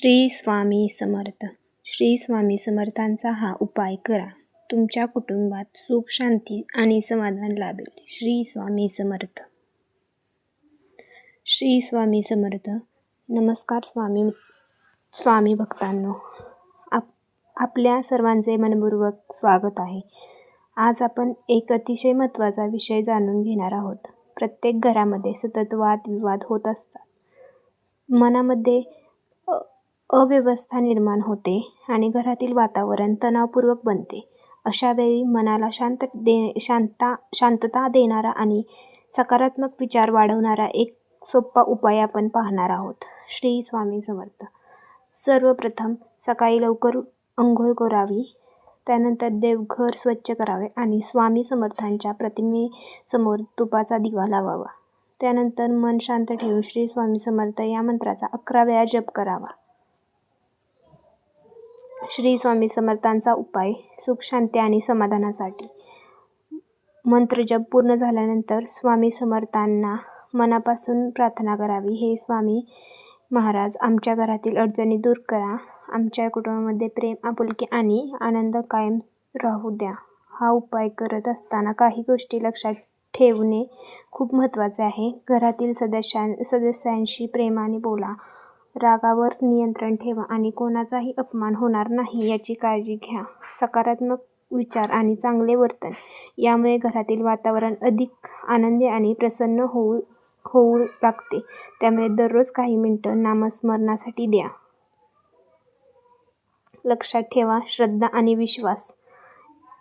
श्री स्वामी समर्थ. श्री स्वामी समर्थांचा हा उपाय करा, तुमच्या कुटुंबात सुख, शांती आणि समाधान लाभेल. श्री स्वामी समर्थ. श्री स्वामी समर्थ. नमस्कार स्वामी भक्तांनो, आपल्या सर्वांचे मनपूर्वक स्वागत आहे. आज आपण एक अतिशय महत्त्वाचा विषय जाणून घेणार आहोत. प्रत्येक घरामध्ये सतत वादविवाद होत असतात. मनामध्ये अव्यवस्था निर्माण होते आणि घरातील वातावरण तणावपूर्वक बनते. अशा वेळी मनाला शांतता देणारा आणि सकारात्मक विचार वाढवणारा एक सोपा उपाय आपण पाहणार आहोत. श्री स्वामी समर्थ. सर्वप्रथम सकाळी लवकर अंघोळ करावी, त्यानंतर देवघर स्वच्छ करावे आणि स्वामी समर्थांच्या प्रतिमेसमोर तुपाचा दिवा लावावा. त्यानंतर मन शांत ठेवून श्री स्वामी समर्थ या मंत्राचा 11 वेळा जप करावा. श्री स्वामी समर्थांचा उपाय सुख, शांती आणि समाधानासाठी. मंत्रजप पूर्ण झाल्यानंतर स्वामी समर्थांना मनापासून प्रार्थना करावी. हे स्वामी महाराज, आमच्या घरातील अडचणी दूर करा, आमच्या कुटुंबामध्ये प्रेम, आपुलकी आणि आनंद कायम राहू द्या. हा उपाय करत असताना काही गोष्टी लक्षात ठेवणे खूप महत्त्वाचे आहे. घरातील सदस्यांशी प्रेमाने बोला, रागावर नियंत्रण ठेवा आणि कोणाचाही अपमान होणार नाही याची काळजी घ्या. सकारात्मक विचार आणि चांगले वर्तन यामुळे घरातील वातावरण अधिक आनंदी आणि प्रसन्न होऊ लागते. त्यामुळे दररोज काही मिनिटं नामस्मरणासाठी द्या. लक्षात ठेवा, श्रद्धा आणि विश्वास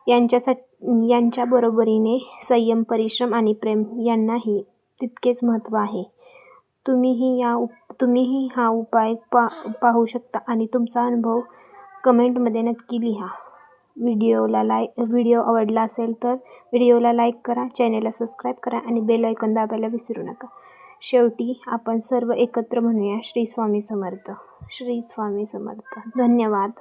यांच्या बरोबरीने संयम, परिश्रम आणि प्रेम यांनाही तितकेच महत्त्व आहे. तुम्हीही हा उपाय पाहू शकता आणि तुमचा अनुभव कमेंटमध्ये नक्की लिहा. व्हिडिओ आवडला असेल तर व्हिडिओला लाईक करा, चॅनेलला सबस्क्राईब करा आणि बेल आयकॉन दाबायला विसरू नका. शेवटी आपण सर्व एकत्र म्हणूया, श्री स्वामी समर्थ. श्री स्वामी समर्थ. धन्यवाद.